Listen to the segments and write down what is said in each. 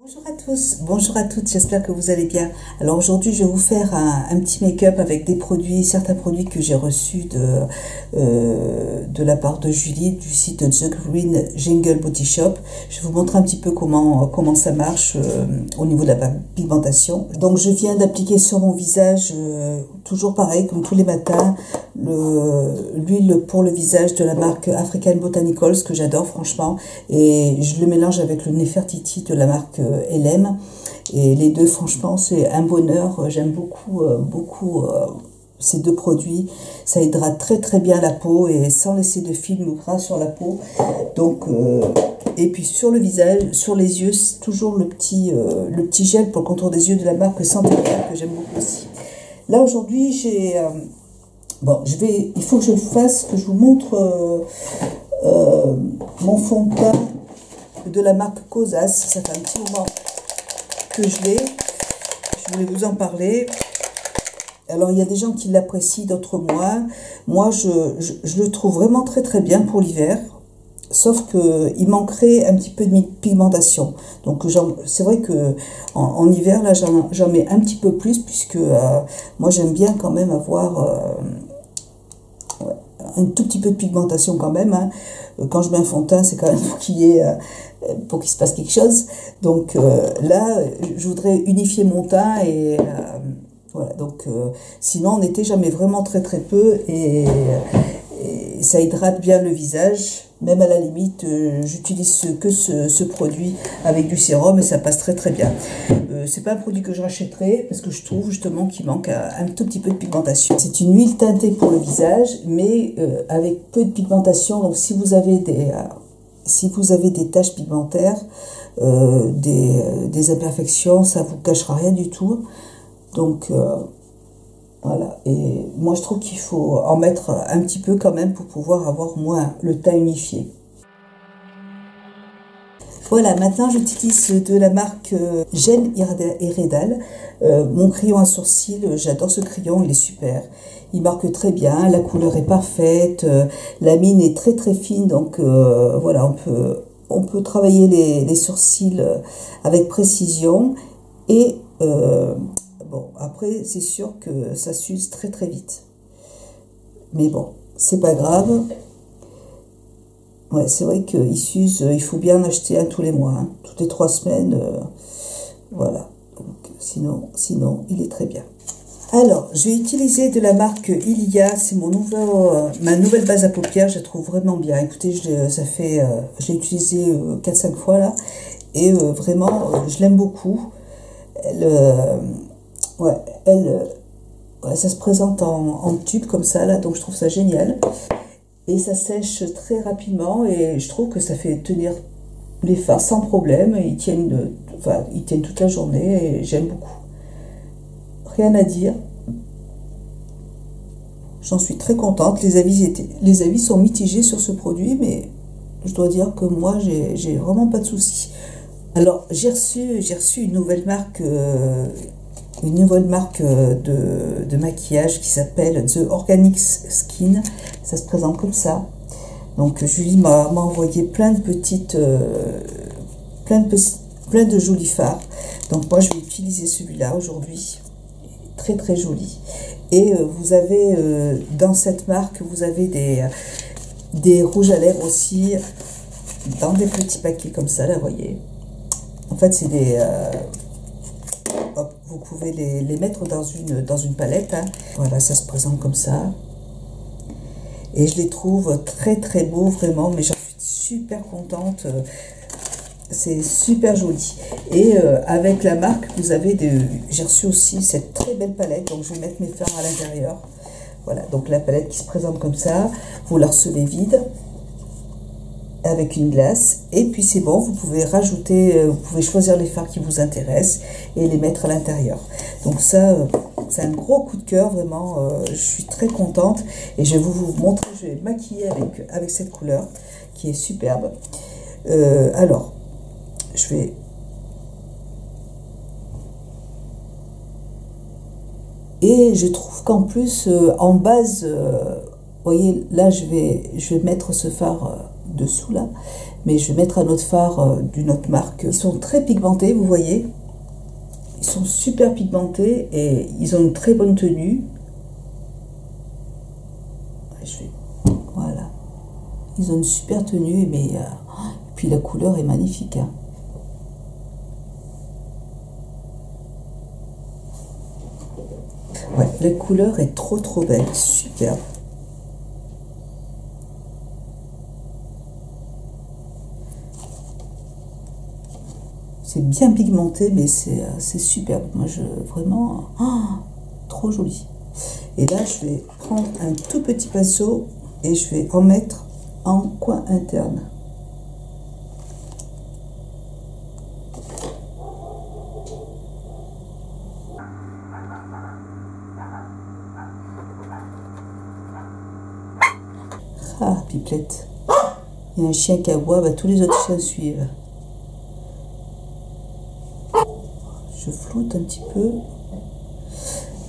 Bonjour à tous, bonjour à toutes, j'espère que vous allez bien. Alors aujourd'hui je vais vous faire un petit make-up avec des produits, certains produits que j'ai reçus de la part de Julie du site The Green Jingle Body Shop. Je vais vous montrer un petit peu comment ça marche au niveau de la pigmentation. Donc je viens d'appliquer sur mon visage, toujours pareil comme tous les matins, l'huile pour le visage de la marque African Botanicals que j'adore franchement, et je le mélange avec le Nefertiti de la marque LM, et les deux franchement c'est un bonheur. J'aime beaucoup ces deux produits. Ça hydrate très bien la peau et sans laisser de film ou gras sur la peau. Donc et puis sur le visage, sur les yeux, c'est toujours le petit gel pour le contour des yeux de la marque Santéria que j'aime beaucoup aussi. Là aujourd'hui j'ai bon, il faut que je le fasse, que je vous montre mon fond de teint de la marque Cosas. Ça fait un petit moment que je l'ai. Je voulais vous en parler. Alors, il y a des gens qui l'apprécient, d'autres moins. Moi, je le trouve vraiment très bien pour l'hiver. Sauf qu'il manquerait un petit peu de pigmentation. Donc, c'est vrai que en hiver, là, j'en mets un petit peu plus, puisque moi, j'aime bien quand même avoir un tout petit peu de pigmentation quand même, hein. Quand je mets un fond de teint, c'est quand même pour qu'il se passe quelque chose. Donc là, je voudrais unifier mon teint et voilà. Donc sinon, en été, j'en mets vraiment très peu et ça hydrate bien le visage. Même à la limite, j'utilise que ce produit avec du sérum et ça passe très bien. C'est pas un produit que je rachèterai parce que je trouve justement qu'il manque un tout petit peu de pigmentation. C'est une huile teintée pour le visage, mais avec peu de pigmentation. Donc si vous avez des taches pigmentaires, des imperfections, ça vous cachera rien du tout. Donc voilà, et moi je trouve qu'il faut en mettre un petit peu quand même pour pouvoir avoir moins le teint unifié. Voilà, maintenant j'utilise de la marque Gel Iredal, mon crayon à sourcils. J'adore ce crayon, il est super. Il marque très bien, la couleur est parfaite, la mine est très fine, donc voilà, on peut travailler les sourcils avec précision. Et bon, après, c'est sûr que ça s'use très vite. Mais bon, c'est pas grave. Ouais, c'est vrai qu'il s'use, il faut bien en acheter un tous les mois, hein. Toutes les 3 semaines, voilà. Donc, sinon, il est très bien. Alors, je vais utiliser de la marque Ilia, c'est ma nouvelle base à paupières, je la trouve vraiment bien. Écoutez, je l'ai utilisée 4-5 fois là, et vraiment, je l'aime beaucoup. Ça se présente en tube comme ça là, donc je trouve ça génial. Et ça sèche très rapidement et je trouve que ça fait tenir les fards sans problème. Ils tiennent toute la journée et j'aime beaucoup. Rien à dire. J'en suis très contente. Les avis sont mitigés sur ce produit, mais je dois dire que moi, j'ai vraiment pas de soucis. Alors, j'ai reçu une nouvelle marque de maquillage qui s'appelle The Organic Skin. Ça se présente comme ça. Donc Julie m'a envoyé plein de jolis fards. Donc moi je vais utiliser celui-là aujourd'hui. Très joli. Et vous avez dans cette marque, vous avez des rouges à lèvres aussi dans des petits paquets comme ça, là, vous voyez. En fait, c'est vous pouvez les mettre dans une palette, hein. Voilà, ça se présente comme ça. Et je les trouve très beaux, vraiment, mais j'en suis super contente. C'est super joli. Et avec la marque, j'ai reçu aussi cette très belle palette, donc je vais mettre mes fards à l'intérieur. Voilà, donc la palette qui se présente comme ça, vous la recevez vide, avec une glace, et puis c'est bon, vous pouvez choisir les fards qui vous intéressent et les mettre à l'intérieur. Donc ça, c'est un gros coup de cœur, vraiment, je suis très contente, et je vais vous montrer, je vais maquiller avec cette couleur qui est superbe. Alors, et je trouve qu'en plus, en base, vous voyez, là je vais mettre ce fard dessous là, Mais je vais mettre un autre phare d'une autre marque. Ils sont très pigmentés, vous voyez. Ils sont super pigmentés et ils ont une très bonne tenue. Voilà. Ils ont une super tenue, mais puis la couleur est magnifique. Hein. Ouais, la couleur est trop belle, superbe. C'est bien pigmenté, mais c'est superbe. Moi, vraiment, trop joli. Et là, je vais prendre un tout petit pinceau et je vais en mettre en coin interne. Ah, pipelette. Il y a un chien qui aboie, bah, tous les autres chiens suivent. Je floute un petit peu.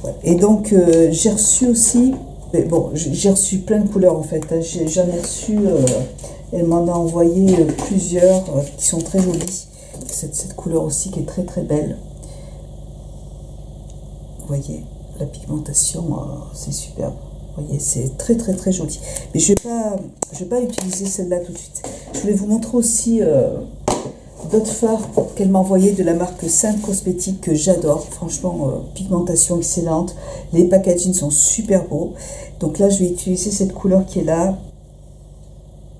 Ouais. Et donc, j'ai reçu aussi, mais bon, j'ai reçu plein de couleurs en fait. J'en ai reçu, elle m'en a envoyé plusieurs qui sont très jolies. Cette couleur aussi qui est très belle. Vous voyez, la pigmentation, c'est superbe. Vous voyez, c'est très joli. Mais je vais pas utiliser celle-là tout de suite. Je voulais vous montrer aussi d'autres fards qu'elle m'a envoyé de la marque Sainte Cosmétique que j'adore. Franchement, pigmentation excellente. Les packaging sont super beaux. Donc là, je vais utiliser cette couleur qui est là,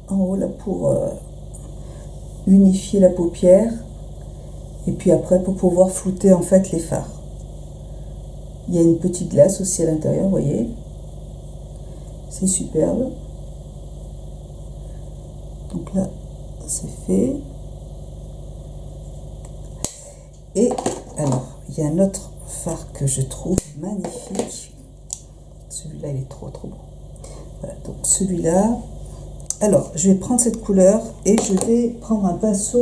en haut, là, pour unifier la paupière. Et puis après, pour pouvoir flouter en fait les fards. Il y a une petite glace aussi à l'intérieur, vous voyez. C'est superbe. Donc là, c'est fait. Et alors, il y a un autre fard que je trouve magnifique. Celui-là, il est trop beau. Voilà, donc celui-là. Alors, je vais prendre cette couleur et je vais prendre un pinceau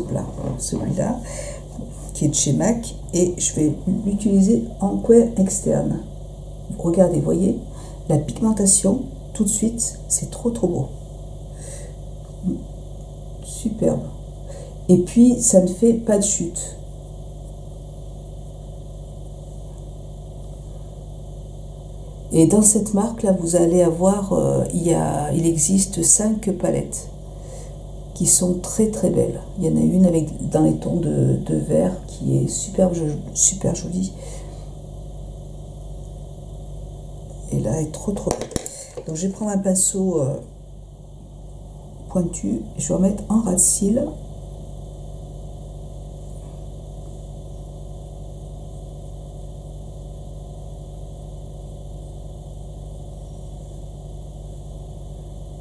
plat. Celui-là, qui est de chez MAC. Et je vais l'utiliser en coin externe. Regardez, vous voyez, la pigmentation, tout de suite, c'est trop beau. Superbe. Et puis, ça ne fait pas de chute. Et dans cette marque, là, vous allez avoir, il existe 5 palettes qui sont très belles. Il y en a une avec dans les tons de vert qui est super jolie. Et là, elle est trop belle. Donc, je vais prendre un pinceau pointu, je vais en mettre en ras de cils.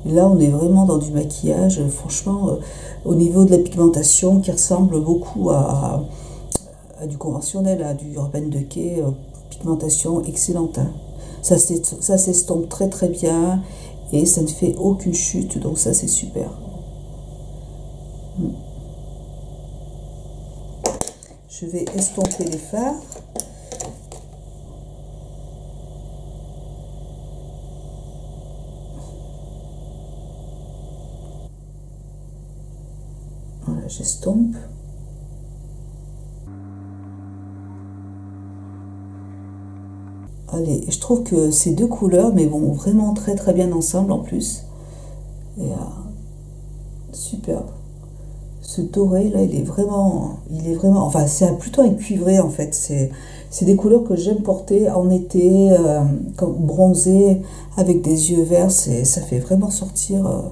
Là, on est vraiment dans du maquillage, franchement, au niveau de la pigmentation qui ressemble beaucoup à du conventionnel, à du Urban Decay, pigmentation excellente. Hein. Ça s'estompe très bien et ça ne fait aucune chute, donc ça c'est super. Je vais estomper les fards. Voilà, j'estompe. Allez, je trouve que ces deux couleurs mais vont vraiment très bien ensemble en plus. Et superbe. Ce doré là, il est vraiment, enfin c'est plutôt un cuivré en fait. C'est des couleurs que j'aime porter en été, comme bronzé avec des yeux verts. Ça fait vraiment sortir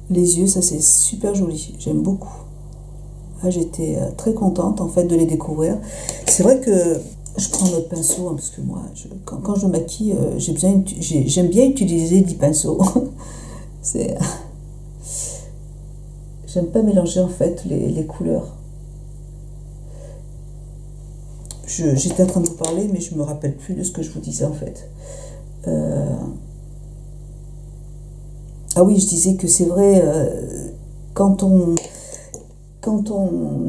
les yeux. Ça c'est super joli. J'aime beaucoup. J'étais très contente en fait de les découvrir. C'est vrai que je prends notre pinceau, hein, parce que moi, quand je maquille, j'aime bien utiliser 10 pinceaux. J'aime pas mélanger en fait les couleurs. J'étais en train de vous parler, mais je me rappelle plus de ce que je vous disais en fait. Ah oui, je disais que c'est vrai, quand on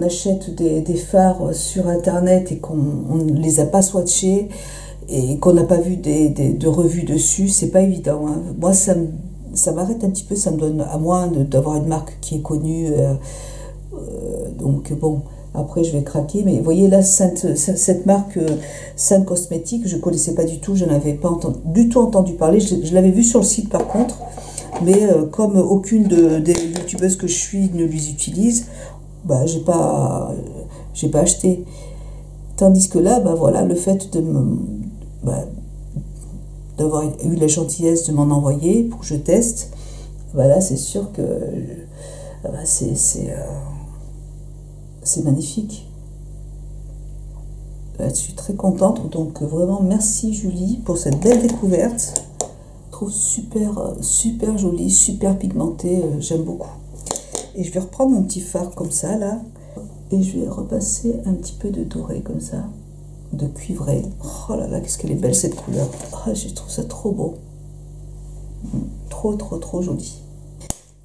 achète des fards sur internet et qu'on ne les a pas swatchés et qu'on n'a pas vu de revues dessus, c'est pas évident. Hein. Moi, ça m'arrête un petit peu, ça me donne, à moins d'avoir une marque qui est connue, donc bon, après je vais craquer, mais vous voyez là, cette marque Sainte Cosmétique, je ne connaissais pas du tout, je n'avais pas du tout entendu parler, je l'avais vu sur le site par contre, mais comme aucune des youtubeuses que je suis ne les utilise, bah, j'ai pas acheté. Tandis que là, bah, voilà, le fait d'avoir eu la gentillesse de m'en envoyer pour que je teste, bah là c'est sûr que bah, c'est magnifique. Là, je suis très contente, donc vraiment merci Julie pour cette belle découverte. Je trouve super jolie, super pigmentée, j'aime beaucoup. Et je vais reprendre mon petit fard comme ça là, et je vais repasser un petit peu de doré comme ça, de cuivré. Oh là là, qu'est-ce qu'elle est belle cette couleur. Oh, je trouve ça trop beau. Trop joli.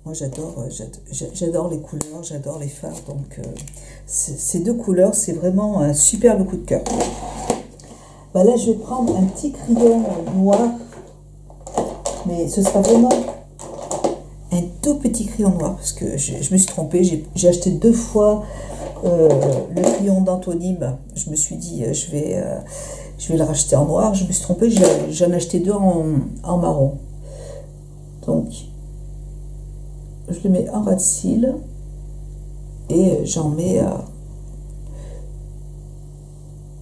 Moi j'adore les couleurs, j'adore les fards, donc ces deux couleurs, c'est vraiment un superbe coup de cœur. Bah là je vais prendre un petit crayon noir, mais ce sera vraiment un tout petit crayon noir, parce que je me suis trompée, j'ai acheté 2 fois le crayon d'Anthonyme. Je me suis dit je vais le racheter en noir, je me suis trompée, j'en ai acheté 2 en marron. Donc je le mets en ras de cils et j'en mets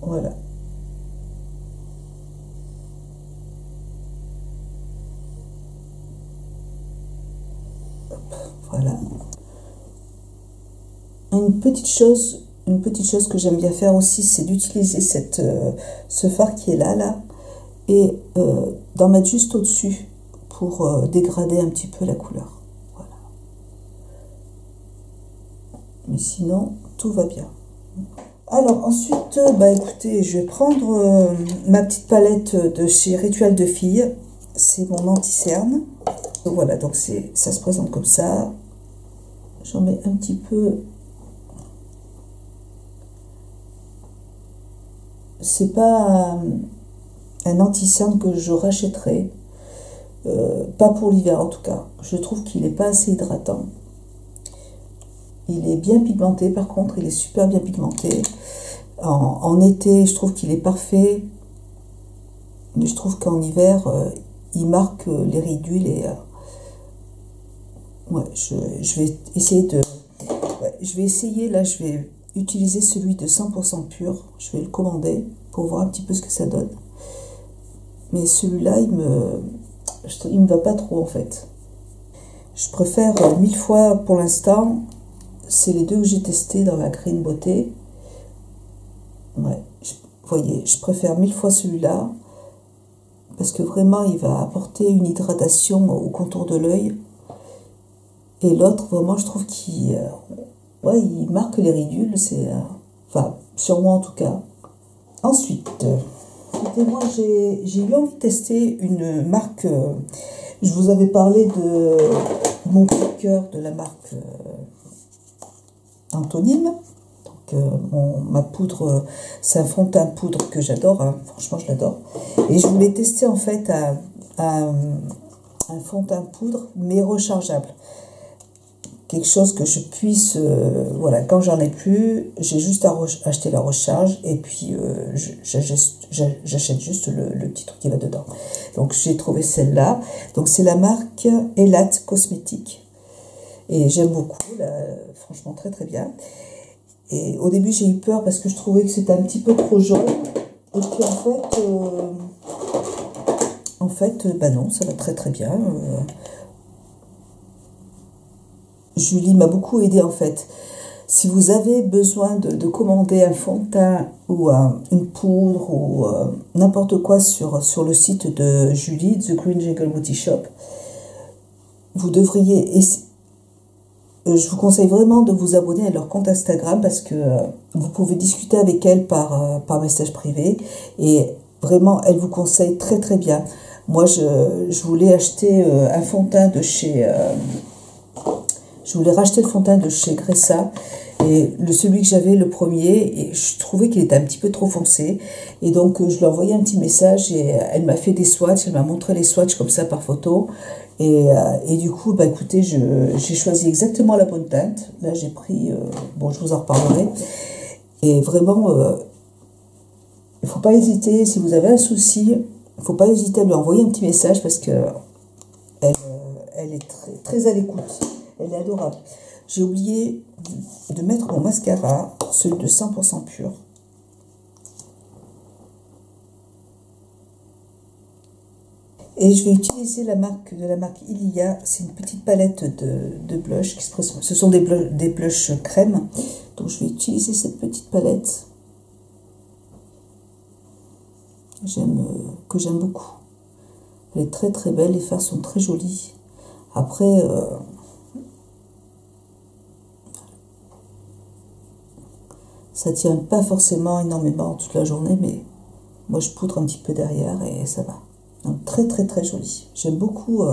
voilà. Hop, voilà. Une petite chose que j'aime bien faire aussi, c'est d'utiliser ce fard qui est là et d'en mettre juste au-dessus pour dégrader un petit peu la couleur. Mais sinon, tout va bien. Alors ensuite, bah écoutez, je vais prendre ma petite palette de chez Rituel de Filles. C'est mon anti-cerne. Voilà, donc ça se présente comme ça. J'en mets un petit peu. C'est pas un anti-cerne que je rachèterai. Pas pour l'hiver en tout cas. Je trouve qu'il n'est pas assez hydratant. Il est bien pigmenté, par contre, il est super bien pigmenté. En été, je trouve qu'il est parfait. Mais je trouve qu'en hiver, il marque les ridules. Et ouais, je vais essayer de... Ouais, je vais essayer, là, je vais utiliser celui de 100% pur. Je vais le commander pour voir un petit peu ce que ça donne. Mais celui-là, il me va pas trop, en fait. Je préfère 1000 fois, pour l'instant... C'est les 2 que j'ai testés dans la Green Beauté. Ouais, vous voyez, je préfère 1000 fois celui-là. Parce que vraiment, il va apporter une hydratation au contour de l'œil. Et l'autre, vraiment, je trouve qu'il il marque les ridules. Enfin, sur moi en tout cas. Ensuite, moi j'ai eu envie de tester une marque. Je vous avais parlé de mon coup de cœur de la marque... Anthonyme. Donc ma poudre, c'est un fond de teint poudre que j'adore, hein. Franchement je l'adore, et je voulais tester en fait un fond de teint poudre mais rechargeable, quelque chose que je puisse voilà, quand j'en ai plus, j'ai juste à acheter la recharge et puis j'achète juste le petit truc qui va dedans. Donc j'ai trouvé celle-là, donc c'est la marque Elat Cosmétique. Et j'aime beaucoup, là, franchement très bien. Et au début j'ai eu peur parce que je trouvais que c'était un petit peu trop jaune. Et puis en fait, bah non, ça va très bien. Julie m'a beaucoup aidé en fait. Si vous avez besoin de commander un fond de teint ou une poudre ou n'importe quoi sur le site de Julie, The Green Jungle Beauty Shop, vous devriez essayer. Je vous conseille vraiment de vous abonner à leur compte Instagram parce que vous pouvez discuter avec elle par message privé et vraiment elle vous conseille très bien. Moi je voulais acheter un fond de teint de chez je voulais racheter le fond de teint de chez Gressa et celui que j'avais, le premier, et je trouvais qu'il était un petit peu trop foncé et donc je lui ai envoyé un petit message et elle m'a fait des swatchs, elle m'a montré les swatchs comme ça par photo Et du coup, bah, écoutez, j'ai choisi exactement la bonne teinte. Là, j'ai pris, bon, je vous en reparlerai. Et vraiment, il ne faut pas hésiter, si vous avez un souci, il ne faut pas hésiter à lui envoyer un petit message parce que elle est très, très à l'écoute. Elle est adorable. J'ai oublié de mettre mon mascara, celui de 100% pur. Et je vais utiliser la marque Ilia. C'est une petite palette de blush. Ce sont des blushs crème. Donc je vais utiliser cette petite palette. Que j'aime beaucoup. Elle est très très belle. Les fards sont très jolis. Après, ça tient pas forcément énormément toute la journée, mais moi je poudre un petit peu derrière et ça va. Donc très très très joli. J'aime beaucoup.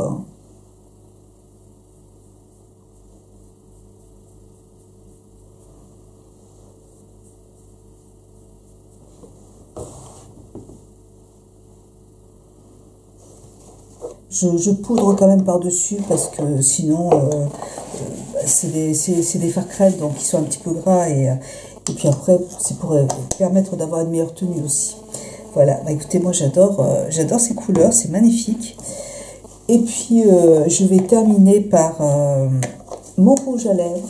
Je poudre quand même par-dessus parce que sinon c'est des fards crème, donc ils sont un petit peu gras et puis après c'est pour permettre d'avoir une meilleure tenue aussi. Voilà, bah écoutez, moi j'adore ces couleurs, c'est magnifique. Et puis je vais terminer par mon rouge à lèvres.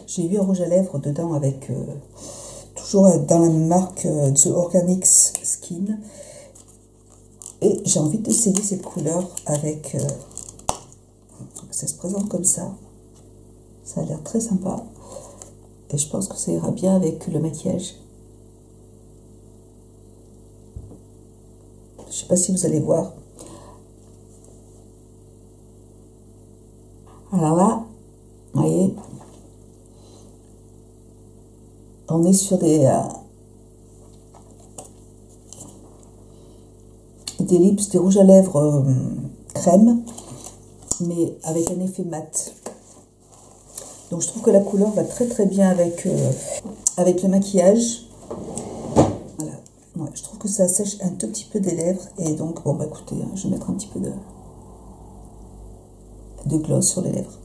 J'ai eu un rouge à lèvres dedans avec toujours dans la marque The Organics Skin. Et j'ai envie d'essayer cette couleur avec... ça se présente comme ça. Ça a l'air très sympa. Et je pense que ça ira bien avec le maquillage. Je ne sais pas si vous allez voir. Alors là, vous voyez, on est sur des lips, des rouges à lèvres crème, mais avec un effet mat. Donc je trouve que la couleur va très très bien avec le maquillage. Voilà, ouais, je trouve que ça sèche un tout petit peu des lèvres. Et donc, bon bah écoutez, je vais mettre un petit peu de gloss sur les lèvres.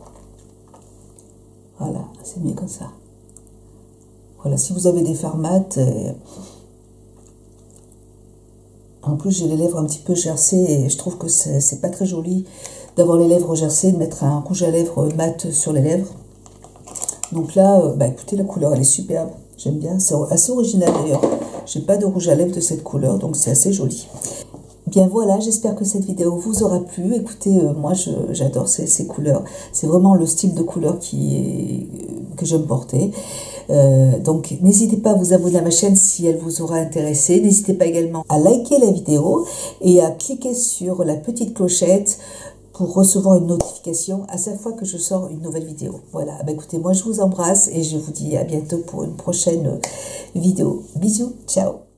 Voilà, c'est mieux comme ça. Voilà, si vous avez des fards mat, en plus j'ai les lèvres un petit peu gercées et je trouve que c'est pas très joli d'avoir les lèvres gercées, de mettre un rouge à lèvres mat sur les lèvres. Donc là, bah écoutez, la couleur elle est superbe, j'aime bien, c'est assez original d'ailleurs. J'ai pas de rouge à lèvres de cette couleur, donc c'est assez joli. Bien voilà, j'espère que cette vidéo vous aura plu. Écoutez, moi j'adore ces couleurs. C'est vraiment le style de couleur que j'aime porter. Donc n'hésitez pas à vous abonner à ma chaîne si elle vous aura intéressé. N'hésitez pas également à liker la vidéo et à cliquer sur la petite clochette pour recevoir une notification à chaque fois que je sors une nouvelle vidéo. Voilà, bah écoutez, moi je vous embrasse et je vous dis à bientôt pour une prochaine vidéo. Bisous, ciao!